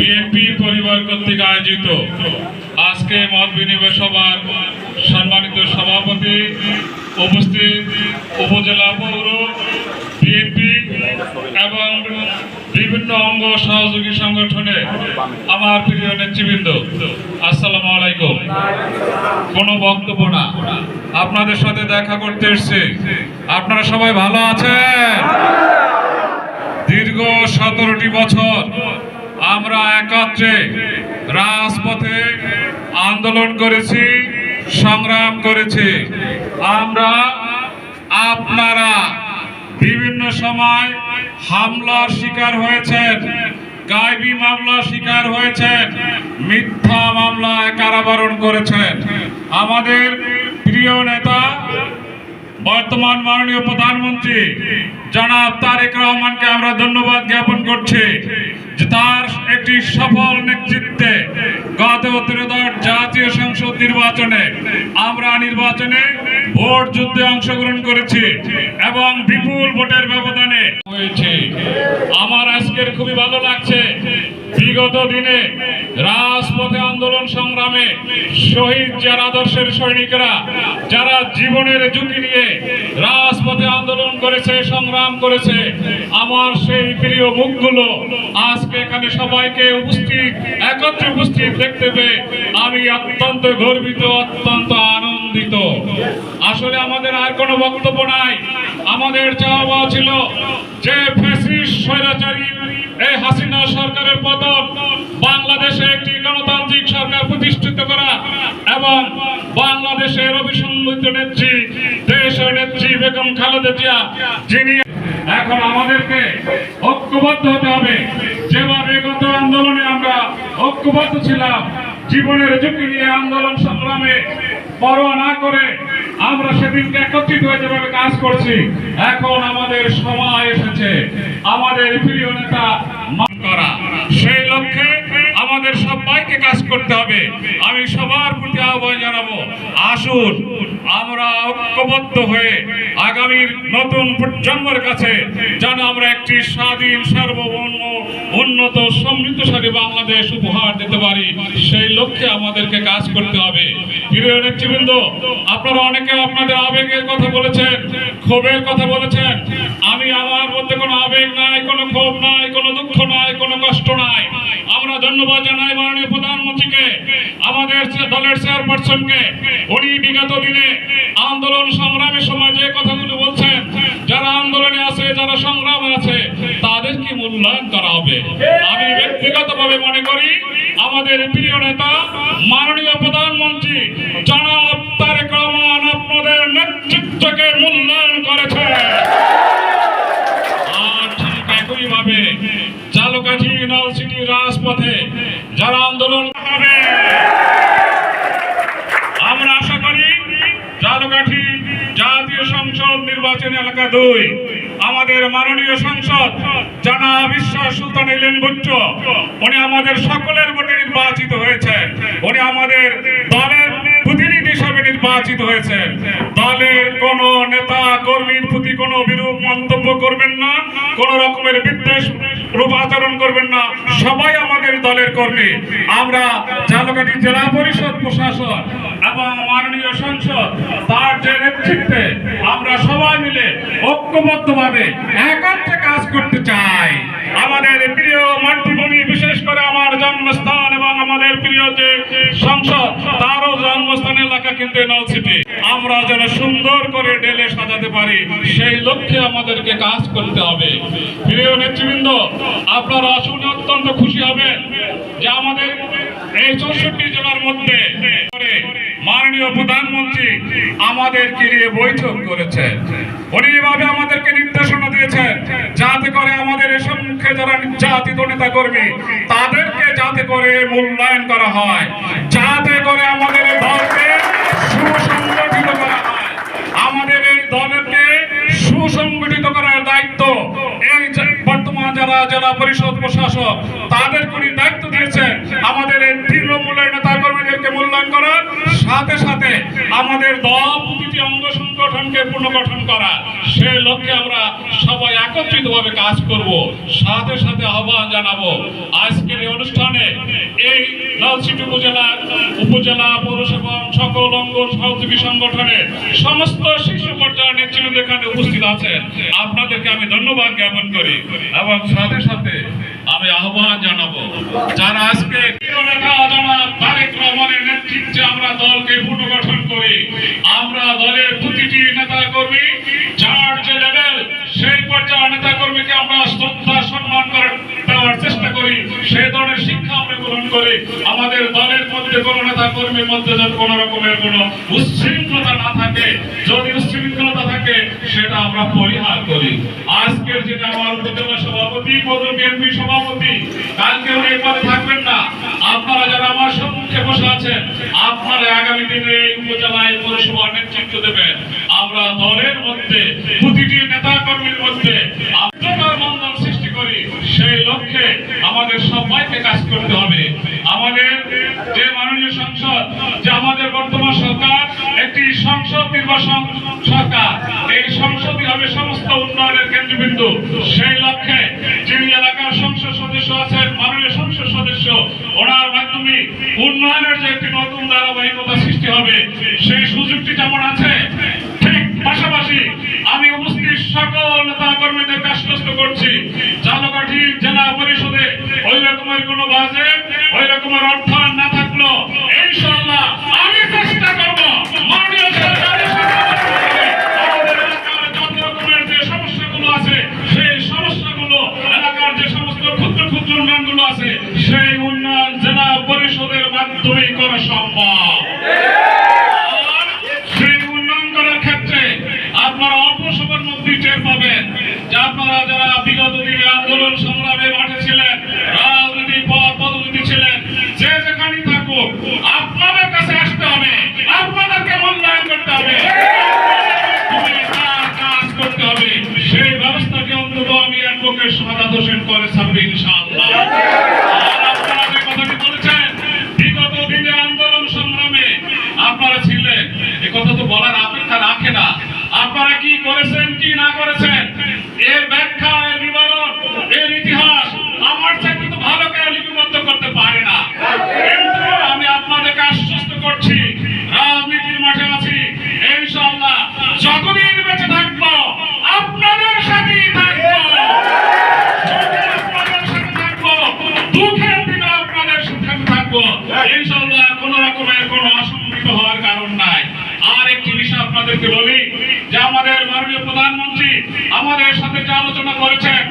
BNP পরিবার কর্তৃক আয়োজিত আজকে মত বিনিময় সভার সম্মানিত সভাপতি, উপস্থিত উপজেলা পৌর বিএনপি এবং বিভিন্ন অঙ্গ সহযোগী সংগঠনে আমার প্রিয় নেতৃবৃন্দ, আসসালামু আলাইকুম। কোনো বক্তব্য না, আপনাদের সাথে দেখা করতে এসেছি। আপনারা সবাই ভালো আছেন? দীর্ঘ 17টি বছর আমরা একত্রে রাজপথে আন্দোলন করেছি, সংগ্রাম করেছি। আপনারা বিভিন্ন সময় হামলার শিকার হয়েছেন, গায়েবী মামলার শিকার হয়েছেন, মিথ্যা মামলায় কারাবরণ করেছেন। আমাদের প্রিয় নেতা বর্তমান মাননীয় প্রধানমন্ত্রী জনাব তারেক রহমানকে আমরা ধন্যবাদ জ্ঞাপন করছি যে তার একটি সফল নেতৃত্বে গত ত্রয়োদশ জাতীয় সংসদ নির্বাচনে আমরা ভোট যুদ্ধে অংশগ্রহণ করেছি এবং বিপুল ভোটের ব্যবধানে হয়েছে। আমার আজকের খুবই ভালো লাগছে, বিগত দিনে রাজপথে আন্দোলন সংগ্রামে শহীদ যারা আদর্শের সৈনিকরা, যারা জীবনের ঝুঁকি নিয়ে রাজপথে আন্দোলন করেছে, সংগ্রাম করেছে, আমার সেই প্রিয় মুখগুলো আজকে এখানে সবাইকে একত্রে উপস্থিত দেখতে পেয়ে আমি অত্যন্ত গর্বিত, অত্যন্ত আনন্দিত। আসলে আমাদের আর কোনো বক্তব্য নাই। আমাদের চাওয়া ছিল যে ফ্যাসিস্ট স্বৈরাচারী এই হাসিনা সরকারের পতন, বাংলাদেশে একটি গণতান্ত্রিক সরকার প্রতিষ্ঠিত করা এবং বাংলাদেশের অবিসংবাদিত নেত্রী, দেশের নেত্রী বেগম খালেদা জিয়া, যিনি এখন আমাদেরকে ঐক্যবদ্ধ হতে হবে। যেভাবে গত আন্দোলনে আমরা ঐক্যবদ্ধ ছিলাম, জীবনের ঝুঁকি নিয়ে আন্দোলন সংগ্রামে পরোয়া না করে আমরা সেদিনকে একত্রিত হয়ে যেভাবে কাজ করছি, এখন আমাদের সময় এসেছে আমাদের প্রিয় নেতা করা। সেই লক্ষ্যে আমাদের সবাইকে কাজ করতে হবে। আমি সবার প্রতি আহ্বান জানাবো, আসুন আমরা ঐক্যবদ্ধ হয়ে আগামীর নতুন প্রজন্মের কাছে যেন আমরা একটি স্বাধীন, সার্বভৌম, উন্নত, সমৃদ্ধশালী বাংলাদেশ উপহার দিতে পারি, সেই লক্ষ্যে আমাদেরকে কাজ করতে হবে। প্রিয় নেতৃবৃন্দ, আপনারা অনেকে আপনাদের আবেগের কথা বলেছেন, ক্ষোভের কথা বলেছেন। আমার মধ্যে কোনো আবেগ নাই, কোনো ক্ষোভ নাই, কোনো দুঃখ নাই, কোনো কষ্ট নাই। আমরা ধন্যবাদ জানাই মাননীয় প্রধানমন্ত্রীকে, আমাদের দলের চেয়ারপারসনকে। উনি বিগত দিনে আন্দোলন সংগ্রামের সময় যে কথাগুলো বলছেন, যারা আন্দোলনে আছে, যারা সংগ্রামে আছে, তাদেরকে মূল্যায়ন করা হবে। আমি ব্যক্তিগতভাবে মনে করি আমাদের প্রিয় নেতা মাননীয় প্রধানমন্ত্রী জনাব তারেক রহমান আপনাদের নেতৃত্বকে মূল্যায়ন করেছে। আর ঠিক একইভাবে ঝালকাঠি, নলছিটি রাজপথে যারা আন্দোলন হবে, আমরা আশা করি ঝালকাঠি জাতীয় সংসদ নির্বাচন এলাকা 2 আমাদের মাননীয় সংসদ জনাব ঈশ্বর সুলতান এলেন ভুট্টো, উনি আমাদের সকলের ভোটে নির্বাচিত হয়েছেন। উনি আমাদের দলের প্রতিনিধি হিসাবে নির্বাচিত হয়েছেন। দলের কোন নেতা কর্মীর প্রতি কোনো বিরূপ মন্তব্য করবেন না, কোন রকমের বিদ্বেষ রূপ আচরণ করবেন না। সবাই আমাদের দলের কর্মী। আমরা ঝালকাঠি জেলা পরিষদ প্রশাসন এবং মাননীয় সংসদ তার যে নেতৃত্বে আমরা সবাই মিলে ঐক্যবদ্ধভাবে একত্রে কাজ করতে চাই। আমাদের প্রিয় মাতৃভূমি, বিশেষ করে আমার জন্মস্থান এবং আমাদের প্রিয় যে সংসদ, তারও জন্মস্থান এলাকা কিন্তু নলছিটি, আমরা যেন সুন্দর করে ঢেলে সাজাতে পারি, সেই লক্ষ্যে আমাদেরকে কাজ করতে হবে। প্রিয় নেতৃবৃন্দ, আপনারা শুনে অত্যন্ত খুশি হবেন যে আমাদের এই 64 জেলার মধ্যে মাননীয় প্রধানমন্ত্রী আমাদেরকে নিয়ে বৈঠক করেছেন। উনি এভাবে আমাদেরকে নির্দেশনা দিয়েছেন যাতে করে আমাদের এই সম্মুখে যারা নির্যাতিত নেতা কর্মী, তাদেরকে যাতে করে মূল্যায়ন করা হয়, যাতে করে আমাদের এই দলকে সুসংগঠিত করা হয়। আমাদের এই দলকে সুসংগঠিত করার দায়িত্ব এই বর্তমান যারা জেলা পরিষদ প্রশাসক, তাদেরকে দায়িত্ব দিয়েছেন আমাদের এই তৃণমূলের নেতা কর্মীদেরকে মূল্যায়ন করার। সাথে সাথে আমাদের দল প্রতিটি অঙ্গ সংগঠনকে পুনর্গঠন করা, সেই লক্ষ্যে আমরা সবাই একত্রিতভাবে কাজ করব। সাথে সাথে আহ্বান জানাবো আজকের এই অনুষ্ঠানে এই নলছিটি উপজেলা পৌরসভা সকল অঙ্গ সহযোগী সংগঠনের সমস্ত শীর্ষ পর্যায়ের নেতৃবৃন্দ এখানে উপস্থিত আছেন। আপনাদেরকে আমি ধন্যবাদ জ্ঞাপন করি এবং সাথে সাথে আমি আহ্বান জানাবো যারা আজকে তারেক রহমানের নেতৃত্বে আমরা দলকে পুনর্গঠন করি, আমরা দলের প্রতিটি নেতা কর্মী যার যে লেভেল সেই পর্যায়ের নেতা কর্মীকে আমরা শ্রদ্ধা সম্মান দেওয়ার চেষ্টা করি, সেই ধরনের শিক্ষা আমরা গ্রহণ করি। আমাদের দলের মধ্যে কোনো নেতা কর্মীর মধ্যে যেন কোনো রকমের কোনো উচ্ছৃঙ্খলতা না থাকে, যদি উচ্ছৃঙ্খলতা থাকে সেটা আমরা পরিহার করি। আজকের যেটা আমার উপজেলা সভাপতি পৌর বিএনপি সভাপতি কালকে উনি এই পদে থাকবেন না, আপনারা যারা আমার সম্মুখে বসে আছেন আপনারা আগামী দিনে এই উপজেলায় পৌরসভার নেতৃত্ব দেবেন। আমরা দলের মধ্যে প্রতিটি নেতা কর্মীর মধ্যে মঙ্গল সৃষ্টি করি, সেই লক্ষ্যে আমাদের সবাইকে কাজ করতে হবে। আমাদের যে মাননীয় সংসদ, যে আমাদের বর্তমান সরকার একটি সংসদ নির্বাচন সরকার, এই সংসদই হবে সমস্ত উন্নয়নের কেন্দ্রবিন্দু। সেই লক্ষ্যে যিনি এলাকার সংসদ সদস্য আছেন, মাননীয় সংসদ সদস্য, ওনার মাধ্যমে উন্নয়নের যে একটি নতুন ধারাবাহিকতা সৃষ্টি হবে, সেই সুযোগটি যেমন আছে ঠিক পাশাপাশি আমি উপস্থিত সকল নেতা কর্মীদের আশ্বস্ত করছি ঝালকাঠি জেলা পরিষদে ওই রকমের কোনো বাজেট, ওই রকমের অর্থায়ন না থাকলো ইনশাআল্লাহ আমি চেষ্টা করব মাননীয় সরকারের সাথে আমাদের এলাকার যত রকমের যে সমস্যাগুলো আছে সেই সমস্যাগুলো, এলাকার যে সমস্ত ক্ষুদ্র ক্ষুদ্র উন্নয়নগুলো আছে সেই উন্নয়ন জেলা পরিষদের মাধ্যমে করা সম্ভব। সেই উন্নয়ন করার ক্ষেত্রে আপনারা অল্প সময়ের মধ্যে টের পাবেন যে আপনারা যারা বিগত দিনে আন্দোলন সংগ্রামে মাঠে ছিলেন, রাজনীতি পদোন্নতি ছিলেন, যে যেখানেই থাকুক আপনাদের কাছে আসতে হবে, আপনাদেরকে মূল্যায়ন করতে হবে, কাজ করতে হবে। সেই ব্যবস্থাকে অন্তত আমি অ্যাডভোকেট শাহাদাত হোসেন করে ছাড়বে ইনশাআল্লাহ। আর আপনারা যে কথাটি বলেছেন বিগত দিনে আন্দোলন সংগ্রামে আপনারা ছিলেন, এ কথা তো বলার অপেক্ষা রাখে না। আপনারা কি করেছেন কি না করেছেন এর ব্যাখ্যা, এর বিবরণ, এর ইতিহাস আমার চাইতে তো ভালো করে লিপিবদ্ধ করতে পারে না। কিন্তু আমি আপনাদেরকে আশ্বস্ত করছি রাজনীতির মাঠে আছি ইনশাআল্লাহ, যতদিন বেঁচে থাকবো আপনাদের সাথেই থাকবো, আপনাদের সাথে থাকবো, দুঃখের দিনে আপনাদের সাথে থাকবো ইনশাআল্লাহ। কোন রকমের কোনো অসম্মিত হওয়ার কারণ নাই। আর একটি বিষয় আপনাদেরকে বলি যে আমাদের মাননীয় প্রধানমন্ত্রী আমাদের সাথে যে আলোচনা করেছেন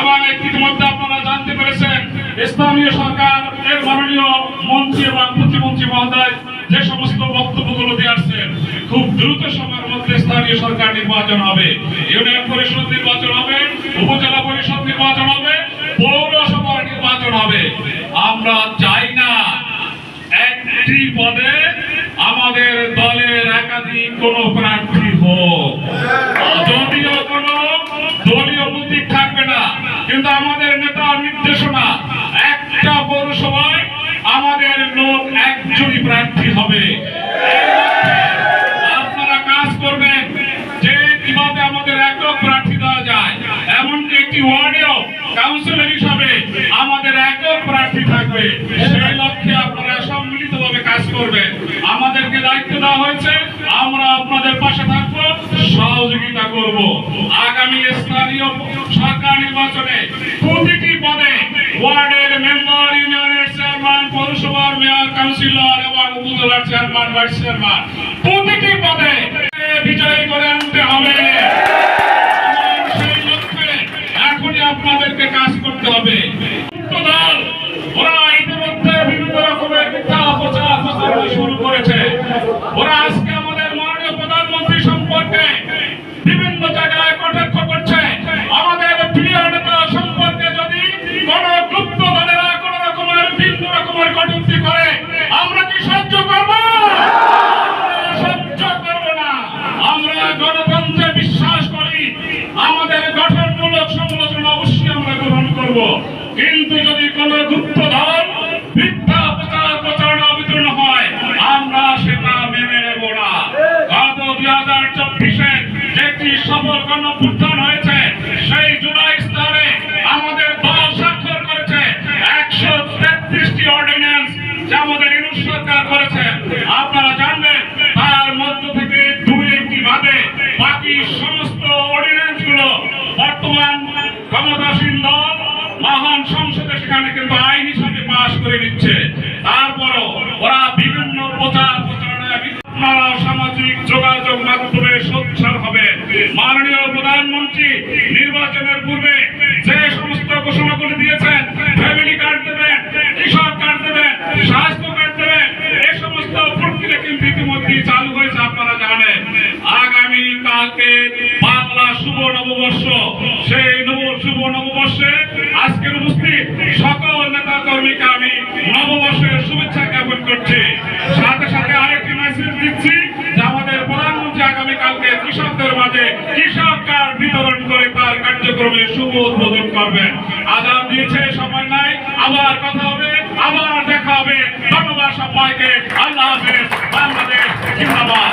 এবং ইতিমধ্যে আপনারা জানতে পেরেছেন স্থানীয় সরকার এর মাননীয় মন্ত্রী এবং প্রতিমন্ত্রী মহোদয় যে সমস্ত বক্তব্যগুলো দিয়ে আসছেন, খুব দ্রুত সময়ের মধ্যে স্থানীয় সরকার নির্বাচন হবে, ইউনিয়ন পরিষদ নির্বাচন হবে, উপজেলা পরিষদ নির্বাচন হবে, পৌরসভার নির্বাচন হবে। আমরা চাই না একটি পদে আমাদের দলের একাধিক কোন প্রার্থী হোক, যদিও কোন দলীয় প্রতীক থাকবে না, কিন্তু আমাদের নেতার নির্দেশনা একটা পৌরসভায় আমাদের লোক একজনই প্রার্থী হবে। আপনারা কাজ করবেন যে কিভাবে আমাদের একক প্রার্থী দেওয়া যায়, এমনকি একটি ওয়ার্ডেও কাউন্সিলর হিসাবে আমাদের একক প্রার্থী থাকবে। সেই লক্ষ্যে আপনারা সম্মিলিতভাবে কাজ করবেন। আমাদেরকে দায়িত্ব দেওয়া হয়েছে, আমরা আপনাদের পাশে থাকবো, সহযোগিতা করব। আগামী স্থানীয় সরকার নির্বাচনে প্রতিটি পদে ওয়ার্ডের মেম্বার, ইউনিয়নের চেয়ারম্যান, পৌরসভার মেয়র, কাউন্সিলর এবং উপজেলার চেয়ারম্যান, ভাইস চেয়ারম্যান প্রতিটি পদে বিজয়ী করে আনতে হবে। সেই লক্ষ্যে এখনই আপনাদেরকে কাজ করতে হবে। দল ওরা ইতিমধ্যে বিভিন্ন রকমের মিথ্যা প্রচার শুরু করেছে। ওরা আজকে আমাদের মাননীয় প্রধানমন্ত্রী সম্পর্কে বিভিন্ন জায়গায় কটাক্ষ করছে। আমাদের প্রিয় নেতা সম্পর্কে যদি কোন গুপ্ত দলেরা কোন রকমের ভিন্ন রকমের কটূক্তি করে আমরা কি সহ্য করব? সহ্য করব না। আমরা গণতন্ত্রে বিশ্বাস করি, আমাদের গঠনমূলক সমালোচনা অবশ্যই আমরা গ্রহণ করব, কিন্তু যদি কোন গুপ্ত দল মিথ্যা প্রচারণা অবতীর্ণ হয় আমরা সেটা গণঅভ্যুত্থান হয়েছে, সেই জুলাই স্তরে আমাদের দল স্বাক্ষর করেছে 133টি অর্ডিন্যান্স, যা আমাদের ইউনুস সরকার করেছে। আপনারা জানবেন তার মধ্য থেকে 2-1টি বাদে বাকি সমস্ত অর্ডিন্যান্স গুলো বর্তমান ক্ষমতাসীন দল মহান সংসদে সেখানে কিন্তু আইন হিসাবে পাশ করে দিচ্ছে। তারপরও ওরা বিভিন্ন প্রচার প্রচারণায় আপনারা সামাজিক যোগাযোগ মাধ্যমে সোচ্চার হবে। মাননীয় প্রধানমন্ত্রী নির্বাচনের পূর্বে যে সমস্ত ঘোষণাগুলি দিয়েছেন, ফ্যামিলি কার্ড দেবেন, কৃষক কার্ড দেবেন, স্বাস্থ্য কার্ড দেবেন, এই সমস্ত প্রক্রিয়া কিন্তু ইতিমধ্যে চালু হয়েছে, আপনারা জানেন। আগামী কালকে বাংলা শুভ নববর্ষ, সেই শুভ নববর্ষে আজকের উপস্থিত সকল নেতা কর্মীকে আমি নববর্ষের শুভেচ্ছা জ্ঞাপন করছি। সাথে সাথে আরেকটি মেসেজ দিচ্ছি যে আমাদের প্রধানমন্ত্রী আগামীকালকে কৃষকদের মাঝে কৃষক কার্ড বিতরণ করে তার কার্যক্রমে শুভ উদ্বোধন করবেন। আজান দিয়েছে, সময় নাই, আবার কথা হবে, আবার দেখা হবে। ধন্যবাদ সবাইকে। আল্লাহ হাফেজ। বাংলাদেশ জিন্দাবাদ।